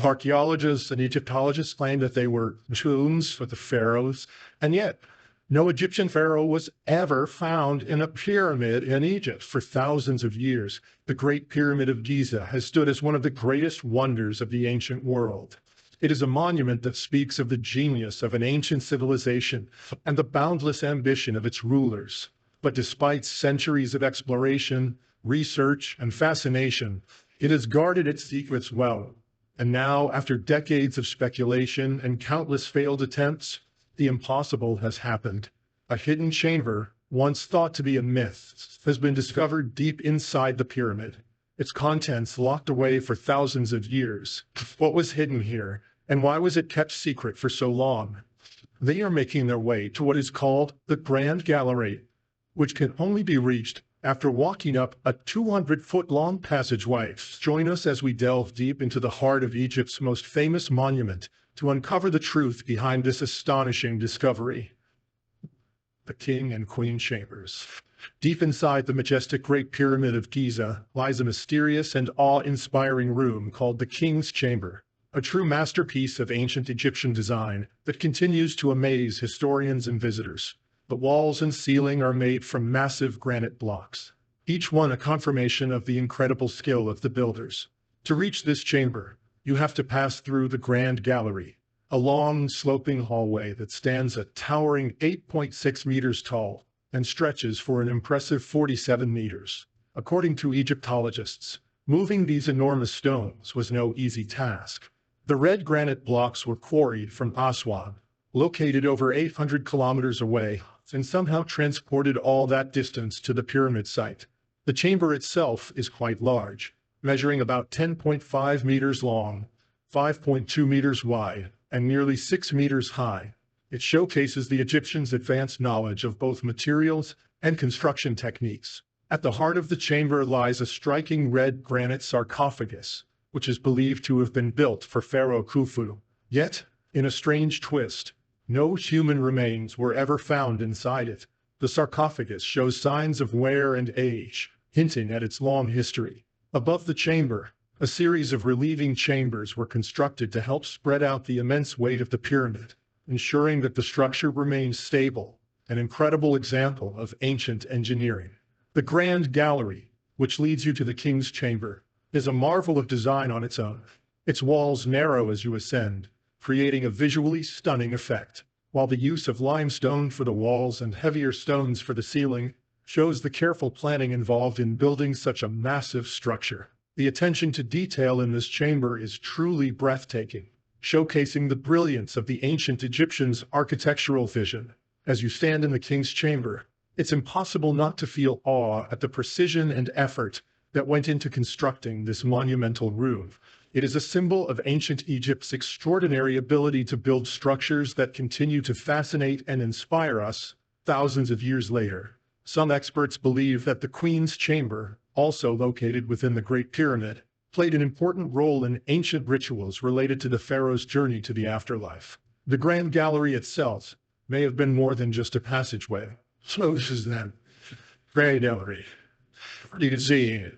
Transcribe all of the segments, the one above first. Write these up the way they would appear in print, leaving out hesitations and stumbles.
Archaeologists and Egyptologists claim that they were tombs for the pharaohs, and yet no Egyptian pharaoh was ever found in a pyramid in Egypt for thousands of years. The Great Pyramid of Giza has stood as one of the greatest wonders of the ancient world. It is a monument that speaks of the genius of an ancient civilization and the boundless ambition of its rulers. But despite centuries of exploration, research, and fascination, it has guarded its secrets well. And now, after decades of speculation and countless failed attempts, the impossible has happened. A hidden chamber, once thought to be a myth, has been discovered deep inside the pyramid, its contents locked away for thousands of years. What was hidden here, and why was it kept secret for so long? They are making their way to what is called the Grand Gallery, which can only be reached after walking up a 200-foot-long passageway. Join us as we delve deep into the heart of Egypt's most famous monument to uncover the truth behind this astonishing discovery. The King and Queen Chambers. Deep inside the majestic Great Pyramid of Giza lies a mysterious and awe-inspiring room called the King's Chamber, a true masterpiece of ancient Egyptian design that continues to amaze historians and visitors. The walls and ceiling are made from massive granite blocks, each one a confirmation of the incredible skill of the builders. To reach this chamber, you have to pass through the Grand Gallery, a long, sloping hallway that stands a towering 8.6 meters tall and stretches for an impressive 47 meters. According to Egyptologists, moving these enormous stones was no easy task. The red granite blocks were quarried from Aswan, located over 800 kilometers away, and somehow transported all that distance to the pyramid site. The chamber itself is quite large, measuring about 10.5 meters long, 5.2 meters wide, and nearly 6 meters high. It showcases the Egyptians' advanced knowledge of both materials and construction techniques. At the heart of the chamber lies a striking red granite sarcophagus, which is believed to have been built for Pharaoh Khufu. Yet, in a strange twist, no human remains were ever found inside it. The sarcophagus shows signs of wear and age, hinting at its long history. Above the chamber, a series of relieving chambers were constructed to help spread out the immense weight of the pyramid, ensuring that the structure remains stable, an incredible example of ancient engineering. The Grand Gallery, which leads you to the King's Chamber, is a marvel of design on its own. Its walls narrow as you ascend, creating a visually stunning effect, while the use of limestone for the walls and heavier stones for the ceiling shows the careful planning involved in building such a massive structure. The attention to detail in this chamber is truly breathtaking, showcasing the brilliance of the ancient Egyptians' architectural vision. As you stand in the King's Chamber, it's impossible not to feel awe at the precision and effort that went into constructing this monumental room. It is a symbol of ancient Egypt's extraordinary ability to build structures that continue to fascinate and inspire us thousands of years later. Some experts believe that the Queen's Chamber, also located within the Great Pyramid, played an important role in ancient rituals related to the pharaoh's journey to the afterlife. The Grand Gallery itself may have been more than just a passageway. So this is that Grand Gallery. You can see it.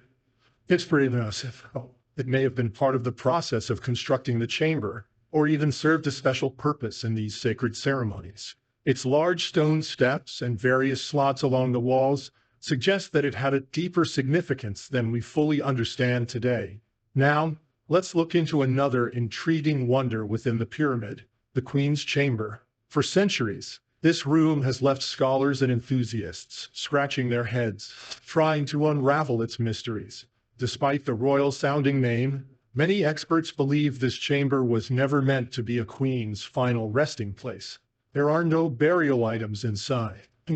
It's pretty massive. It may have been part of the process of constructing the chamber, or even served a special purpose in these sacred ceremonies. Its large stone steps and various slots along the walls suggest that it had a deeper significance than we fully understand today. Now, let's look into another intriguing wonder within the pyramid, the Queen's Chamber. For centuries, this room has left scholars and enthusiasts scratching their heads, trying to unravel its mysteries. Despite the royal-sounding name, many experts believe this chamber was never meant to be a queen's final resting place. There are no burial items inside. And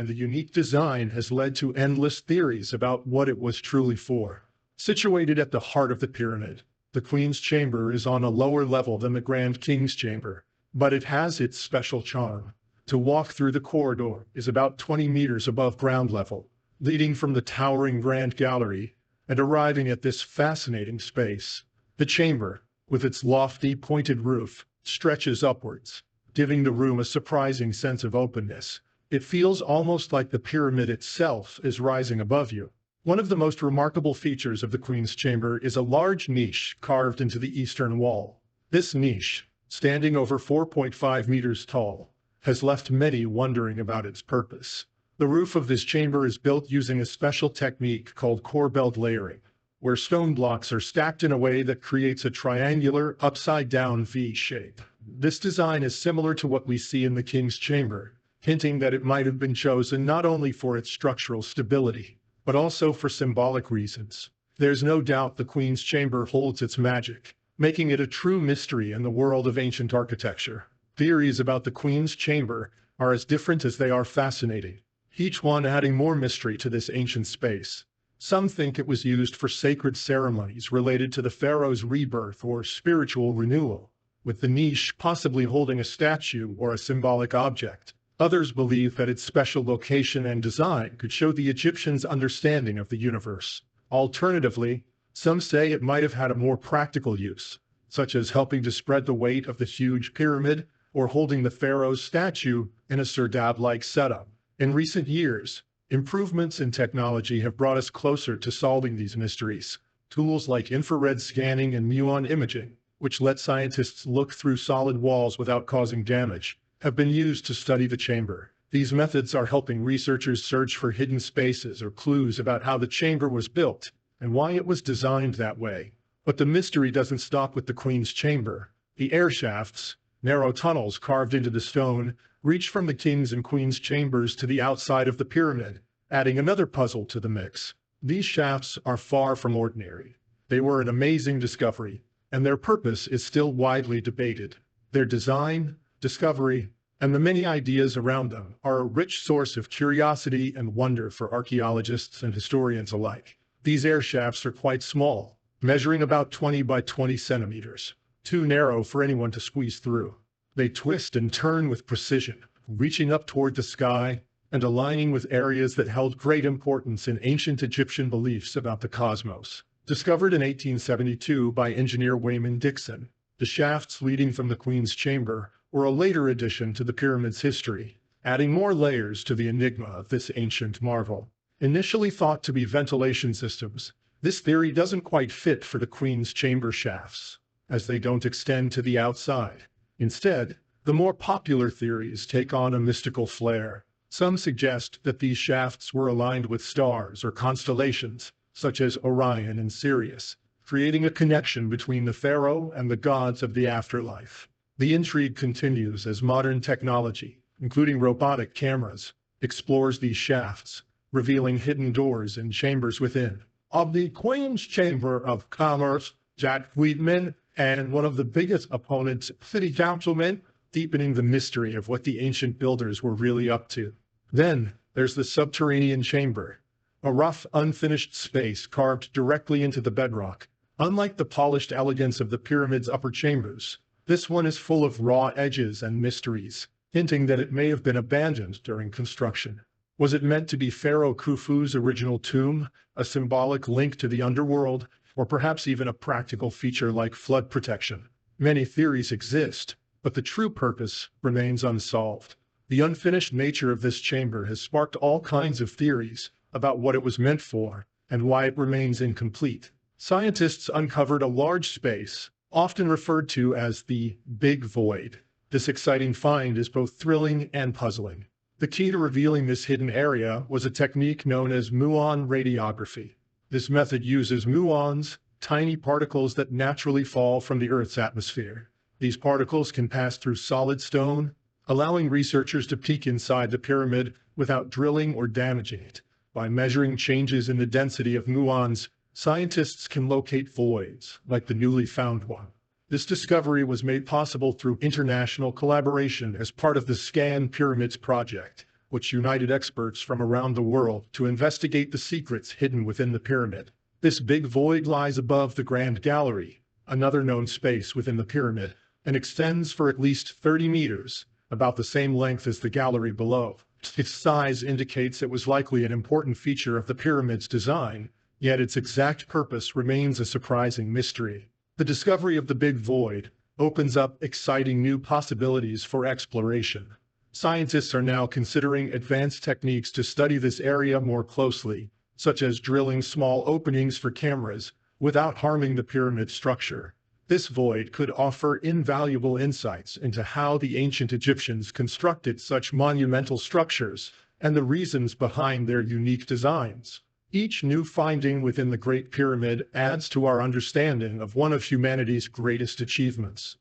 the unique design has led to endless theories about what it was truly for. Situated at the heart of the pyramid, the Queen's Chamber is on a lower level than the Grand King's Chamber, but it has its special charm. To walk through the corridor is about 20 meters above ground level, leading from the towering Grand Gallery and arriving at this fascinating space. The chamber, with its lofty, pointed roof, stretches upwards, giving the room a surprising sense of openness. It feels almost like the pyramid itself is rising above you. One of the most remarkable features of the Queen's Chamber is a large niche carved into the eastern wall. This niche, standing over 4.5 meters tall, has left many wondering about its purpose. The roof of this chamber is built using a special technique called core belt layering, where stone blocks are stacked in a way that creates a triangular, upside-down V shape. This design is similar to what we see in the King's Chamber, hinting that it might have been chosen not only for its structural stability, but also for symbolic reasons. There's no doubt the Queen's Chamber holds its magic, making it a true mystery in the world of ancient architecture. Theories about the Queen's Chamber are as different as they are fascinating, each one adding more mystery to this ancient space. Some think it was used for sacred ceremonies related to the pharaoh's rebirth or spiritual renewal, with the niche possibly holding a statue or a symbolic object. Others believe that its special location and design could show the Egyptians' understanding of the universe. Alternatively, some say it might have had a more practical use, such as helping to spread the weight of the huge pyramid or holding the pharaoh's statue in a serdab-like setup. In recent years, improvements in technology have brought us closer to solving these mysteries. Tools like infrared scanning and muon imaging, which let scientists look through solid walls without causing damage, have been used to study the chamber. These methods are helping researchers search for hidden spaces or clues about how the chamber was built and why it was designed that way. But the mystery doesn't stop with the Queen's Chamber. The air shafts, narrow tunnels carved into the stone, reach from the King's and Queen's chambers to the outside of the pyramid, adding another puzzle to the mix. These shafts are far from ordinary. They were an amazing discovery, and their purpose is still widely debated. Their design, discovery, and the many ideas around them are a rich source of curiosity and wonder for archaeologists and historians alike. These air shafts are quite small, measuring about 20 by 20 centimeters, too narrow for anyone to squeeze through. They twist and turn with precision, reaching up toward the sky and aligning with areas that held great importance in ancient Egyptian beliefs about the cosmos. Discovered in 1872 by engineer Wayman Dixon, the shafts leading from the Queen's Chamber were a later addition to the pyramid's history, adding more layers to the enigma of this ancient marvel. Initially thought to be ventilation systems, this theory doesn't quite fit for the Queen's Chamber shafts, as they don't extend to the outside. Instead, the more popular theories take on a mystical flair. Some suggest that these shafts were aligned with stars or constellations, such as Orion and Sirius, creating a connection between the pharaoh and the gods of the afterlife. The intrigue continues as modern technology, including robotic cameras, explores these shafts, revealing hidden doors and chambers within. Of the Queen's Chamber of Commerce, Jack Friedman, and one of the biggest opponents, city councilmen, deepening the mystery of what the ancient builders were really up to. Then there's the subterranean chamber, a rough, unfinished space carved directly into the bedrock. Unlike the polished elegance of the pyramid's upper chambers, this one is full of raw edges and mysteries, hinting that it may have been abandoned during construction. Was it meant to be Pharaoh Khufu's original tomb, a symbolic link to the underworld, or perhaps even a practical feature like flood protection? Many theories exist, but the true purpose remains unsolved. The unfinished nature of this chamber has sparked all kinds of theories about what it was meant for and why it remains incomplete. Scientists uncovered a large space, often referred to as the Big Void. This exciting find is both thrilling and puzzling. The key to revealing this hidden area was a technique known as muon radiography. This method uses muons, tiny particles that naturally fall from the Earth's atmosphere. These particles can pass through solid stone, allowing researchers to peek inside the pyramid without drilling or damaging it. By measuring changes in the density of muons, scientists can locate voids, like the newly found one. This discovery was made possible through international collaboration as part of the Scan Pyramids project, which united experts from around the world to investigate the secrets hidden within the pyramid. This big void lies above the Grand Gallery, another known space within the pyramid, and extends for at least 30 meters, about the same length as the gallery below. Its size indicates it was likely an important feature of the pyramid's design, yet its exact purpose remains a surprising mystery. The discovery of the Big Void opens up exciting new possibilities for exploration. Scientists are now considering advanced techniques to study this area more closely, such as drilling small openings for cameras without harming the pyramid structure. This void could offer invaluable insights into how the ancient Egyptians constructed such monumental structures and the reasons behind their unique designs. Each new finding within the Great Pyramid adds to our understanding of one of humanity's greatest achievements,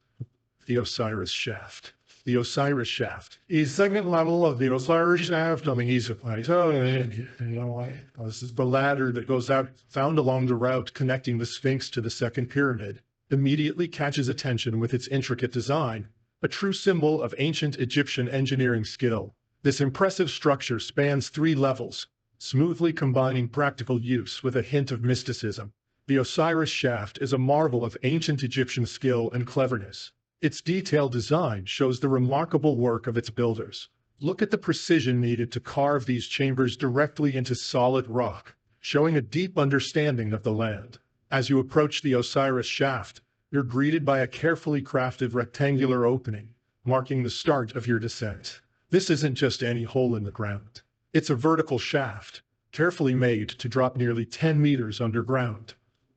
the Osiris Shaft. The Osiris Shaft. The second level of the Osiris Shaft on the Giza Plateau. This is the ladder that goes out, found along the route connecting the Sphinx to the Second Pyramid. Immediately catches attention with its intricate design, a true symbol of ancient Egyptian engineering skill. This impressive structure spans 3 levels, smoothly combining practical use with a hint of mysticism. The Osiris Shaft is a marvel of ancient Egyptian skill and cleverness. Its detailed design shows the remarkable work of its builders. Look at the precision needed to carve these chambers directly into solid rock, showing a deep understanding of the land. As you approach the Osiris Shaft, you're greeted by a carefully crafted rectangular opening, marking the start of your descent. This isn't just any hole in the ground. It's a vertical shaft, carefully made to drop nearly 10 meters underground.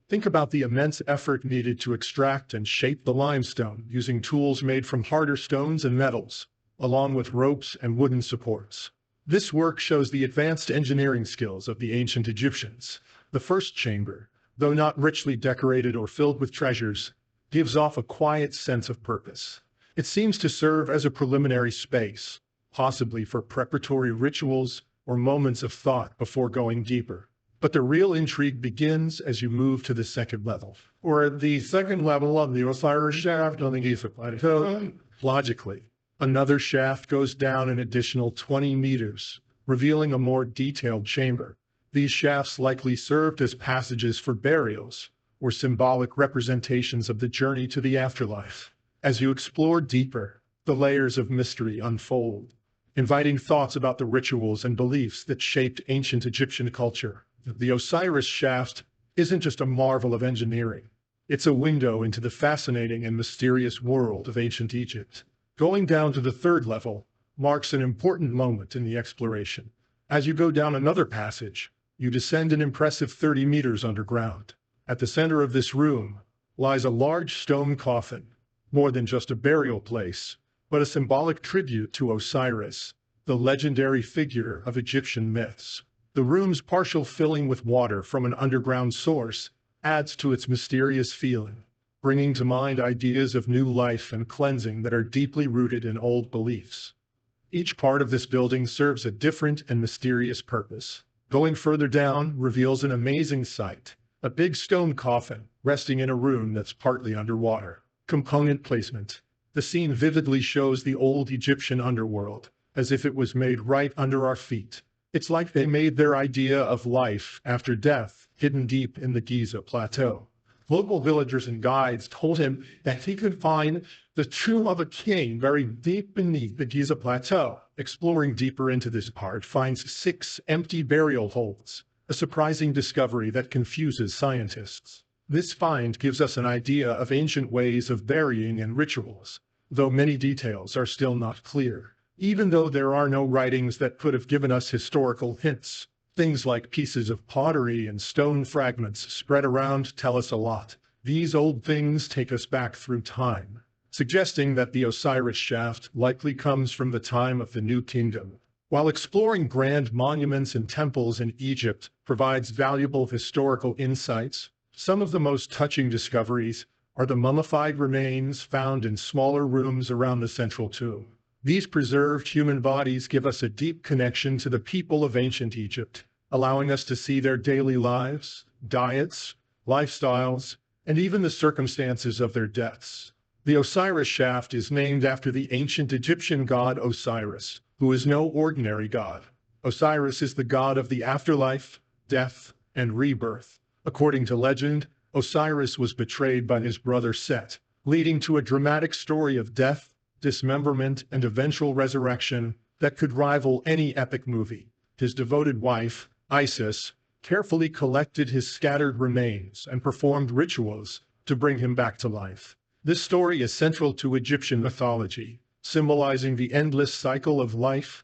Think about the immense effort needed to extract and shape the limestone using tools made from harder stones and metals, along with ropes and wooden supports. This work shows the advanced engineering skills of the ancient Egyptians. The first chamber, though not richly decorated or filled with treasures, gives off a quiet sense of purpose. It seems to serve as a preliminary space, possibly for preparatory rituals or moments of thought before going deeper. But the real intrigue begins as you move to the second level, or the second level of the Osiris Shaft on the Giza Plateau. Logically, another shaft goes down an additional 20 meters, revealing a more detailed chamber. These shafts likely served as passages for burials, or symbolic representations of the journey to the afterlife. As you explore deeper, the layers of mystery unfold, inviting thoughts about the rituals and beliefs that shaped ancient Egyptian culture. The Osiris Shaft isn't just a marvel of engineering. It's a window into the fascinating and mysterious world of ancient Egypt. Going down to the third level marks an important moment in the exploration. As you go down another passage, you descend an impressive 30 meters underground. At the center of this room lies a large stone coffin, more than just a burial place, but a symbolic tribute to Osiris, the legendary figure of Egyptian myths. The room's partial filling with water from an underground source adds to its mysterious feeling, bringing to mind ideas of new life and cleansing that are deeply rooted in old beliefs. Each part of this building serves a different and mysterious purpose. Going further down reveals an amazing sight, a big stone coffin resting in a room that's partly underwater. Component placement. The scene vividly shows the old Egyptian underworld, as if it was made right under our feet. It's like they made their idea of life after death hidden deep in the Giza Plateau. Local villagers and guides told him that he could find the tomb of a king buried deep beneath the Giza Plateau. Exploring deeper into this part finds 6 empty burial holes, a surprising discovery that confuses scientists. This find gives us an idea of ancient ways of burying and rituals, though many details are still not clear. Even though there are no writings that could have given us historical hints, things like pieces of pottery and stone fragments spread around tell us a lot. These old things take us back through time, suggesting that the Osiris Shaft likely comes from the time of the New Kingdom. While exploring grand monuments and temples in Egypt provides valuable historical insights, some of the most touching discoveries are the mummified remains found in smaller rooms around the central tomb. These preserved human bodies give us a deep connection to the people of ancient Egypt, allowing us to see their daily lives, diets, lifestyles, and even the circumstances of their deaths. The Osiris Shaft is named after the ancient Egyptian god Osiris, who is no ordinary god. Osiris is the god of the afterlife, death, and rebirth. According to legend, Osiris was betrayed by his brother Set, leading to a dramatic story of death, dismemberment, and eventual resurrection that could rival any epic movie. His devoted wife, Isis, carefully collected his scattered remains and performed rituals to bring him back to life. This story is central to Egyptian mythology, symbolizing the endless cycle of life,